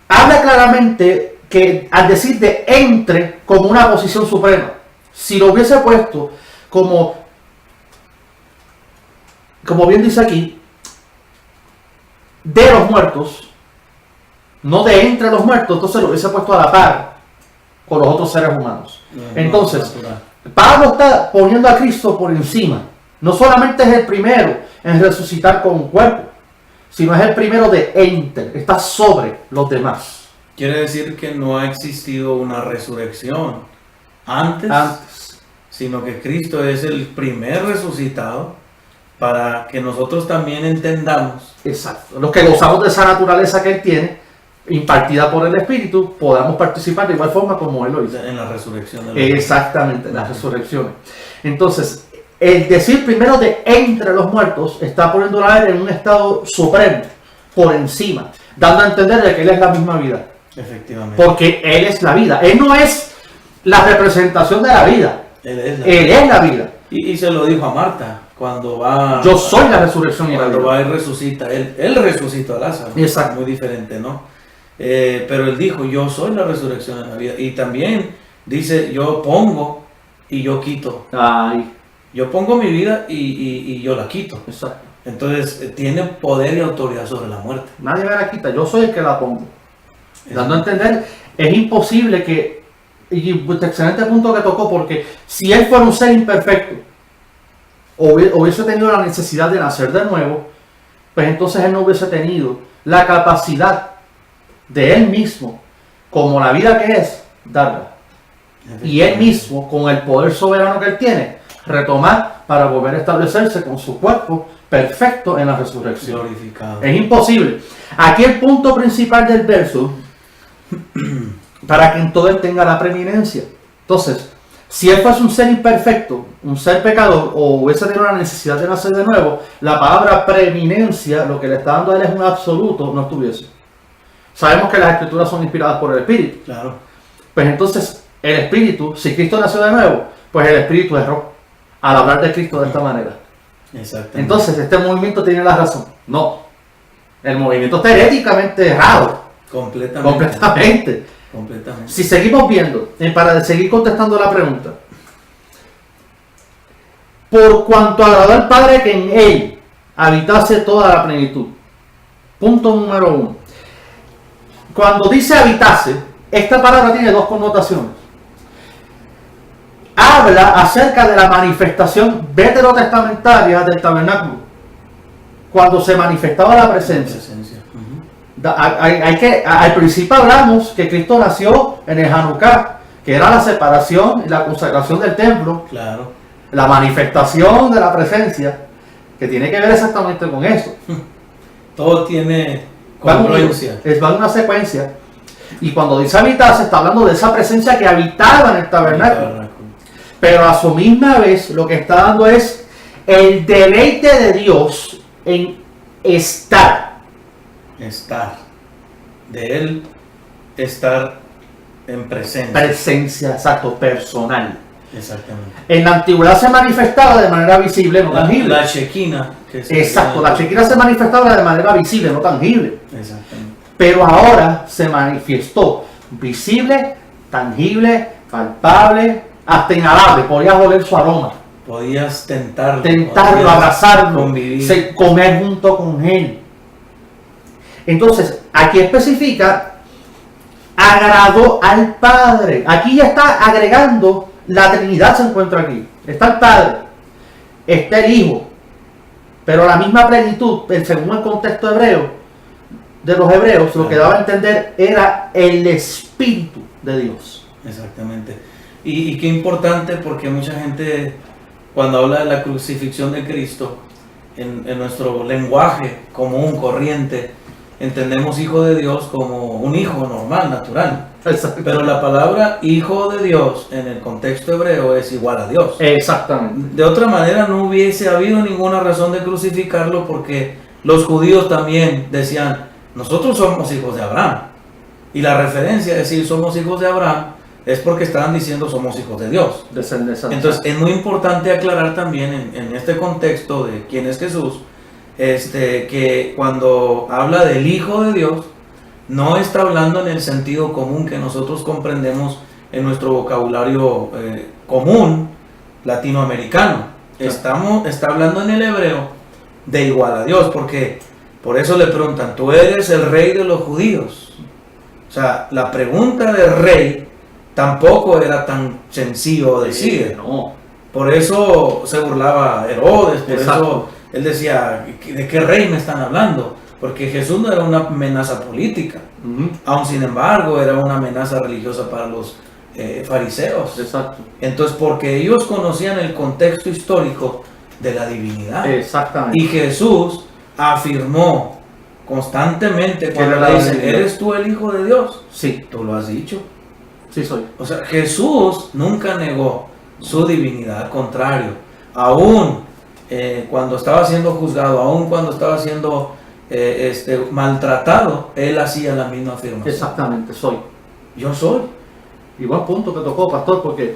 habla claramente que al decir de entre como una posición suprema, si lo hubiese puesto como bien dice aquí, de los muertos, no de entre los muertos, entonces lo hubiese puesto a la par con los otros seres humanos. Entonces, Pablo está poniendo a Cristo por encima. No solamente es el primero en resucitar con un cuerpo, sino es el primero de entre, está sobre los demás. Quiere decir que no ha existido una resurrección antes, sino que Cristo es el primer resucitado para que nosotros también entendamos. Exacto. Los que gozamos de esa naturaleza que Él tiene, impartida por el Espíritu, podamos participar de igual forma como Él lo hizo. En la resurrección. Exactamente, las resurrecciones. Entonces, el decir primero de entre los muertos está poniendo a Él en un estado supremo, por encima, dando a entender de que Él es la misma vida. Efectivamente. Porque Él es la vida. Él no es la representación de la vida. Él es la vida. Y se lo dijo a Marta cuando va. Yo soy la resurrección y la vida. Cuando va y resucita. Él resucitó a Lázaro. Exacto. Muy diferente, ¿no? Pero Él dijo, yo soy la resurrección y la vida. Y también dice, yo pongo y yo quito. Ay. Yo pongo mi vida y yo la quito. Exacto. Entonces tiene poder y autoridad sobre la muerte. Nadie me la quita, yo soy el que la pongo. Dando a entender, es imposible que, y excelente punto que tocó, porque si Él fuera un ser imperfecto, o hubiese tenido la necesidad de nacer de nuevo, pues entonces Él no hubiese tenido la capacidad de Él mismo, como la vida que es, darla. Y Él mismo, con el poder soberano que Él tiene, retomar para volver a establecerse con su cuerpo perfecto en la resurrección. Glorificado. Es imposible. Aquí el punto principal del verso, para que en todo Él tenga la preeminencia. Entonces, si Él fuese un ser imperfecto, un ser pecador, o hubiese tenido la necesidad de nacer de nuevo, la palabra preeminencia, lo que le está dando a Él es un absoluto, no estuviese. Sabemos que las escrituras son inspiradas por el Espíritu. Claro. Pues entonces, el Espíritu, si Cristo nació de nuevo, pues el Espíritu erró al hablar de Cristo de esta manera. Exactamente. Entonces, este movimiento tiene la razón. No. El movimiento está heréticamente errado. Completamente. Si seguimos viendo, para seguir contestando la pregunta, por cuanto agradó al Padre que en Él habitase toda la plenitud. Punto número 1. Cuando dice habitase, esta palabra tiene dos connotaciones. Habla acerca de la manifestación veterotestamentaria del tabernáculo, cuando se manifestaba la presencia. Al principio hablamos que Cristo nació en el Hanukkah, que era la separación y la consagración del templo. Claro. La manifestación de la presencia, que tiene que ver exactamente con eso. Todo tiene congruencia. Va en una secuencia. Y cuando dice habitar, se está hablando de esa presencia que habitaba en el tabernáculo. Pero a su misma vez, lo que está dando es el deleite de Dios en estar. De Él estar en presencia. Presencia, exacto, personal. Exactamente. En la antigüedad se manifestaba de manera visible, no tangible. La Shekinah. Exacto, la Shekinah se manifestaba de manera visible, no tangible. Exactamente. Pero ahora se manifestó visible, tangible, palpable, hasta inhalable. Podías oler su aroma. Podías tentarlo, abrazarlo, convivir, comer junto con Él. Entonces, aquí especifica, agradó al Padre. Aquí ya está agregando, la Trinidad se encuentra aquí. Está el Padre, está el Hijo, pero la misma plenitud, según el contexto hebreo, de los hebreos, lo que daba a entender era el Espíritu de Dios. Exactamente. Y qué importante, porque mucha gente, cuando habla de la crucifixión de Cristo, en nuestro lenguaje común, corriente, entendemos hijo de Dios como un hijo normal, natural. Exacto. Pero la palabra hijo de Dios en el contexto hebreo es igual a Dios. Exactamente. De otra manera no hubiese habido ninguna razón de crucificarlo, porque los judíos también decían, nosotros somos hijos de Abraham. Y la referencia de decir somos hijos de Abraham es porque estaban diciendo somos hijos de Dios. Entonces es muy importante aclarar también en este contexto de quién es Jesús, que cuando habla del Hijo de Dios, no está hablando en el sentido común que nosotros comprendemos en nuestro vocabulario común latinoamericano. Está hablando en el hebreo de igual a Dios, porque por eso le preguntan, ¿tú eres el rey de los judíos? O sea, la pregunta de rey tampoco era tan sencillo decir. No. Por eso se burlaba Herodes, por Exacto. eso él decía, ¿de qué rey me están hablando? Porque Jesús no era una amenaza política, aun sin embargo era una amenaza religiosa para los fariseos. Exacto. Entonces, porque ellos conocían el contexto histórico de la divinidad. Exactamente. Y Jesús afirmó constantemente cuando era le la dicen, divinidad. ¿eres tú el Hijo de Dios? Sí, Tú lo has dicho. sí soy. O sea, Jesús nunca negó su divinidad, al contrario, aún cuando estaba siendo juzgado, aún cuando estaba siendo maltratado, él hacía la misma afirmación. Exactamente, soy. Yo soy. Y buen punto que tocó, pastor, porque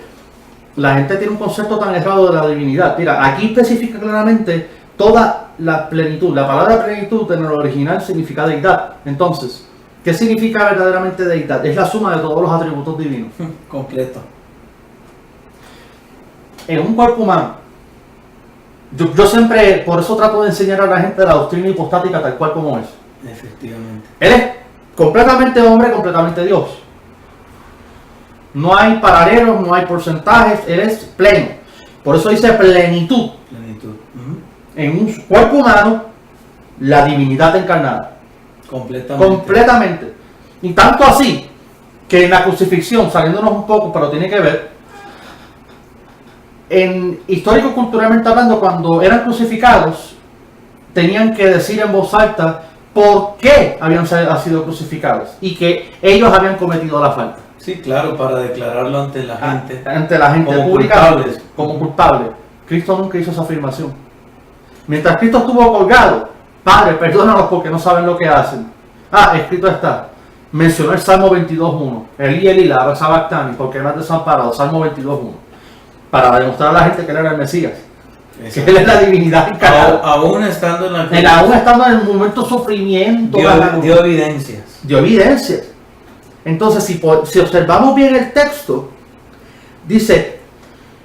la gente tiene un concepto tan errado de la divinidad. Mira, aquí especifica claramente toda la plenitud. La palabra plenitud en el original significa deidad. Entonces, ¿qué significa verdaderamente deidad? Es la suma de todos los atributos divinos. Completo. En un cuerpo humano, yo siempre, por eso trato de enseñar a la gente la doctrina hipostática tal cual como es. Efectivamente. Él es completamente hombre, completamente Dios. No hay paralelos, no hay porcentajes, Él es pleno. Por eso dice plenitud. Plenitud. En un cuerpo humano, la divinidad encarnada. Completamente. Completamente. Y tanto así, que en la crucifixión, saliéndonos un poco, pero tiene que ver, en histórico-culturalmente hablando, cuando eran crucificados, tenían que decir en voz alta por qué habían sido crucificados y que ellos habían cometido la falta. Sí, claro, para declararlo ante la gente. Ante la gente como pública, culpables. como culpable. Cristo nunca hizo esa afirmación. Mientras Cristo estuvo colgado, Padre, perdónalos porque no saben lo que hacen. Escrito está. Mencionó el Salmo 22.1. Elí, la sabactani, porque me has desamparado. Salmo 22.1. Para demostrar a la gente que él era el Mesías. Que él es la divinidad encarnada. Aún estando en la cruz, Aún estando en el momento de sufrimiento, dio evidencias. dio evidencias. Entonces, si observamos bien el texto, dice,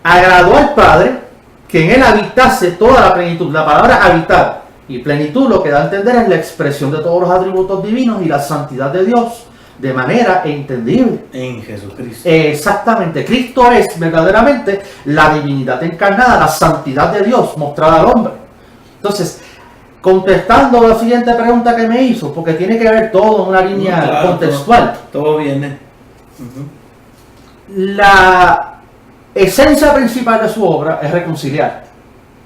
agradó al Padre que en él habitase toda la plenitud. La palabra habitar y plenitud lo que da a entender es la expresión de todos los atributos divinos y la santidad de Dios de manera entendible. En Jesucristo. Exactamente, Cristo es verdaderamente la divinidad encarnada, la santidad de Dios mostrada al hombre. Entonces, contestando la siguiente pregunta que me hizo, porque tiene que ver todo en una línea Claro, contextual. Todo viene. La esencia principal de su obra es reconciliar.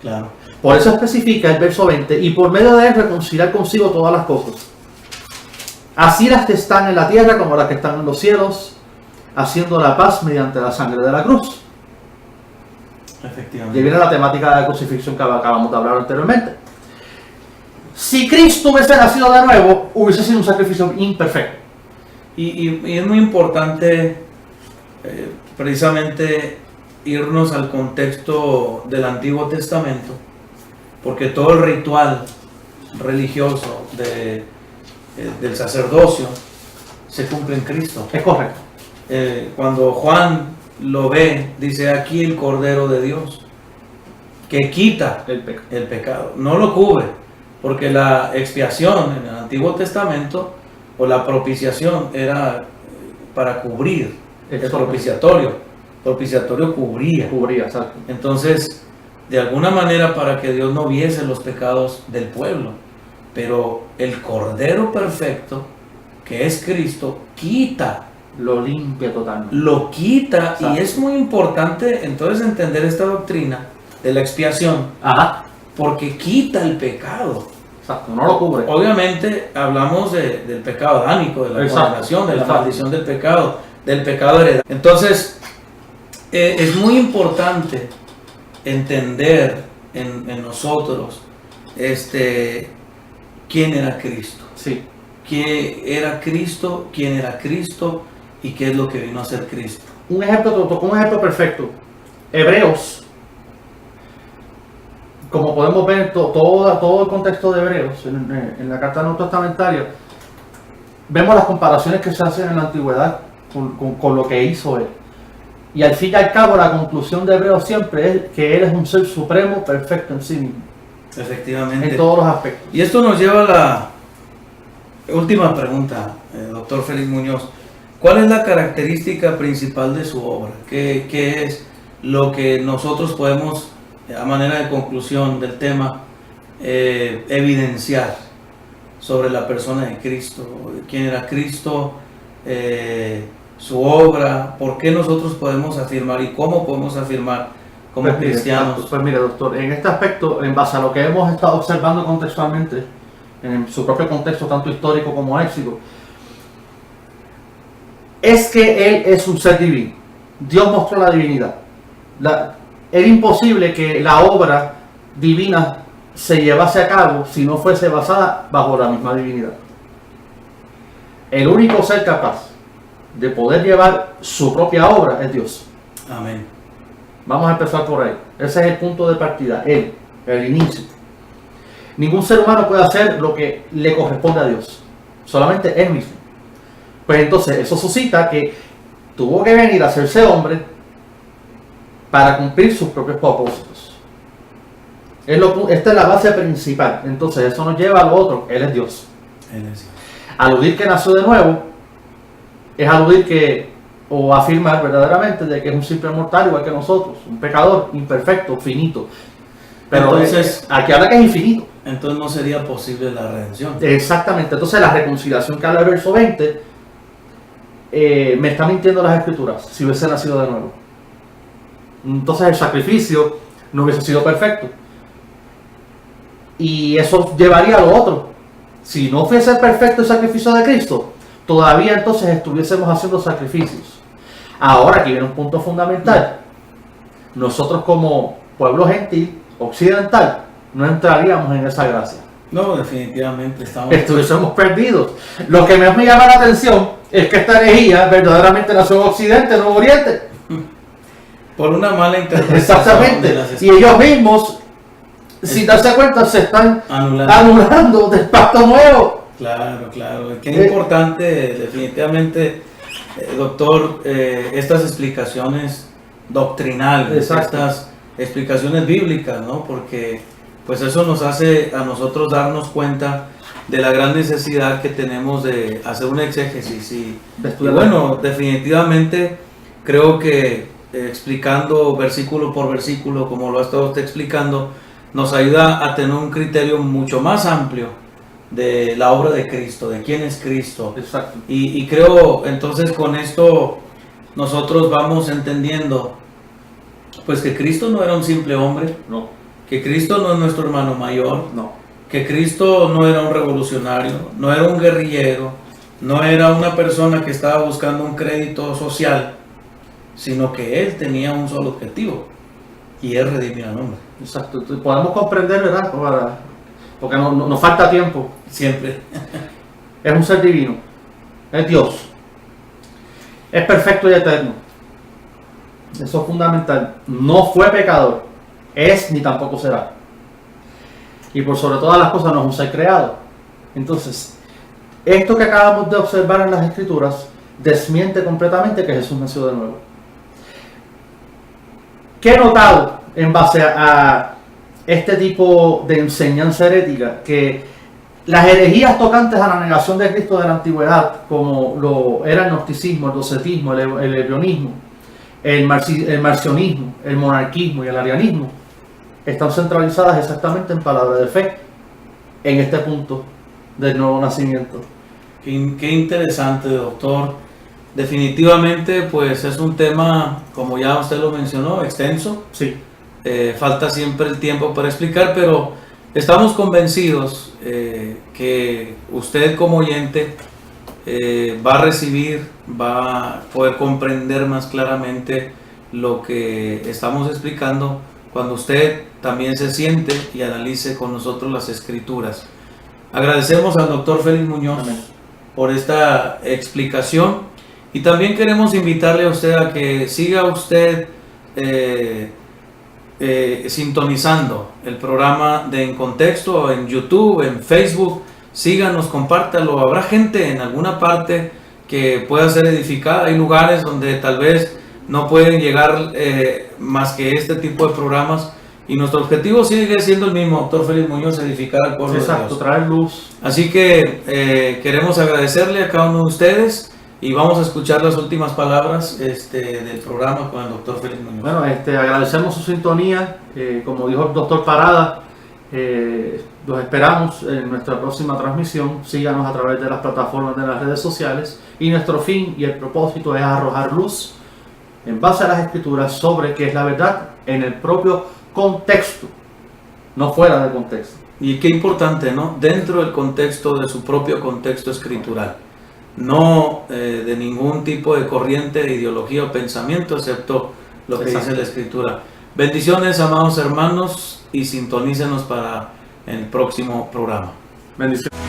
Claro. Por eso especifica el verso 20, y por medio de él reconciliar consigo todas las cosas. Así las que están en la tierra como las que están en los cielos, haciendo la paz mediante la sangre de la cruz. Efectivamente. Y viene la temática de la crucifixión que acabamos de hablar anteriormente. Si Cristo hubiese nacido de nuevo, hubiese sido un sacrificio imperfecto. Y es muy importante precisamente irnos al contexto del Antiguo Testamento, porque todo el ritual religioso del sacerdocio se cumple en Cristo. Es correcto. Cuando Juan lo ve, dice aquí el Cordero de Dios, que quita el pecado, no lo cubre, porque la expiación en el Antiguo Testamento o la propiciación era para cubrir. El propiciatorio cubría. Exacto. Entonces, de alguna manera, para que Dios no viese los pecados del pueblo, pero el Cordero perfecto, que es Cristo, quita. Lo limpia totalmente. Lo quita. Exacto. Y es muy importante entonces entender esta doctrina de la expiación, Ajá. porque quita el pecado. Exacto, no lo cubre. Obviamente hablamos del pecado adámico, de la Exacto, condenación, de la exacto. maldición del pecado heredado. Entonces, es muy importante entender en nosotros quién era Cristo. Sí. ¿Qué era Cristo? ¿Quién era Cristo? ¿Y qué es lo que vino a ser Cristo? Un ejemplo, tocó un ejemplo perfecto. Hebreos, como podemos ver en todo el contexto de Hebreos, en la carta neotestamentaria, vemos las comparaciones que se hacen en la antigüedad con lo que hizo él. Y al fin y al cabo, la conclusión de Hebreos siempre es que él es un ser supremo, perfecto en sí mismo, Efectivamente. en todos los aspectos. Y esto nos lleva a la última pregunta, doctor Félix Muñoz. ¿Cuál es la característica principal de su obra? ¿Qué es lo que nosotros podemos, a manera de conclusión del tema, evidenciar sobre la persona de Cristo? ¿Quién era Cristo? Su obra. ¿Por qué nosotros podemos afirmar y cómo podemos afirmar como Pues mire, cristianos? pues mire, doctor, en este aspecto, en base a lo que hemos estado observando contextualmente, en su propio contexto, tanto histórico como léxico, es que él es un ser divino. Dios mostró la divinidad. Era imposible que la obra divina se llevase a cabo si no fuese basada bajo la misma divinidad. El único ser capaz de poder llevar su propia obra es Dios. Amén. Vamos a empezar por ahí. Ese es el punto de partida, él, el inicio. Ningún ser humano puede hacer lo que le corresponde a Dios, solamente él mismo. Pues entonces eso suscita que tuvo que venir a hacerse hombre para cumplir sus propios propósitos. Esta es la base principal. Entonces eso nos lleva a lo otro, él es Dios. Él es Dios. Aludir que nació de nuevo es aludir que, o afirmar verdaderamente de que es un simple mortal igual que nosotros, un pecador imperfecto, finito. Pero Entonces, aquí habla que es infinito. Entonces no sería posible la redención. Exactamente. Entonces la reconciliación que habla el verso 20 me está mintiendo las escrituras si hubiese nacido de nuevo. Entonces el sacrificio no hubiese sido perfecto. Y eso llevaría a lo otro. Si no fuese perfecto el sacrificio de Cristo, todavía entonces estuviésemos haciendo sacrificios. Ahora aquí viene un punto fundamental. Nosotros como pueblo gentil, occidental, no entraríamos en esa gracia. No, definitivamente estamos... Estuviésemos perdidos. Lo que más me llama la atención es que esta herejía verdaderamente nació en Occidente, no en Oriente. Por una mala interpretación. Exactamente. de las Y ellos mismos, sin darse cuenta, se están anulando del pacto nuevo. Claro, claro. Qué importante, definitivamente, doctor, estas explicaciones doctrinales, Exacto. estas explicaciones bíblicas, ¿no? Porque pues eso nos hace a nosotros darnos cuenta de la gran necesidad que tenemos de hacer un exégesis. Y bueno, definitivamente creo que explicando versículo por versículo, como lo ha estado usted explicando, nos ayuda a tener un criterio mucho más amplio de la obra de Cristo, de quién es Cristo. Exacto. Y creo entonces con esto nosotros vamos entendiendo pues que Cristo no era un simple hombre, No, que Cristo no es nuestro hermano mayor, no. que Cristo no era un revolucionario, no era un guerrillero, no era una persona que estaba buscando un crédito social, sino que Él tenía un solo objetivo, y es redimir al hombre. Exacto. Entonces, podemos comprender, ¿verdad? Porque nos falta tiempo. Siempre. Es un ser divino. Es Dios. Es perfecto y eterno. Eso es fundamental. No fue pecador. Es ni tampoco será. Y por sobre todas las cosas no es un ser creado. Entonces, esto que acabamos de observar en las Escrituras desmiente completamente que Jesús nació de nuevo. ¿Qué he notado en base a este tipo de enseñanza herética? Que las herejías tocantes a la negación de Cristo de la antigüedad, como lo era el gnosticismo, el docetismo, el hebreonismo, el marcionismo, el monarquismo y el arianismo, están centralizadas exactamente en palabra de fe, en este punto del nuevo nacimiento. Qué interesante, doctor. Definitivamente, pues es un tema, como ya usted lo mencionó, extenso. Sí. falta siempre el tiempo para explicar, pero estamos convencidos que usted como oyente va a recibir, va a poder comprender más claramente lo que estamos explicando cuando usted también se siente y analice con nosotros las escrituras. Agradecemos al doctor Félix Muñoz por esta explicación y también queremos invitarle a usted a que siga usted sintonizando el programa de En Contexto en YouTube, en Facebook. Síganos, compártalo. Habrá gente en alguna parte que pueda ser edificada. Hay lugares donde tal vez no pueden llegar más que este tipo de programas. Y nuestro objetivo sigue siendo el mismo, doctor Félix Muñoz, edificar al pueblo de Dios. Traer luz. Así que queremos agradecerle a cada uno de ustedes y vamos a escuchar las últimas palabras del programa con el doctor Félix Muñoz. Bueno, agradecemos su sintonía. Como dijo el doctor Parada, los esperamos en nuestra próxima transmisión. Síganos a través de las plataformas de las redes sociales. Y nuestro fin y el propósito es arrojar luz en base a las escrituras sobre qué es la verdad en el propio contexto, no fuera del contexto. Y qué importante, ¿no? Dentro del contexto de su propio contexto escritural. No de ningún tipo de corriente, de ideología o pensamiento, excepto lo que dice la escritura. Bendiciones, amados hermanos, y sintonícenos para el próximo programa. Bendiciones.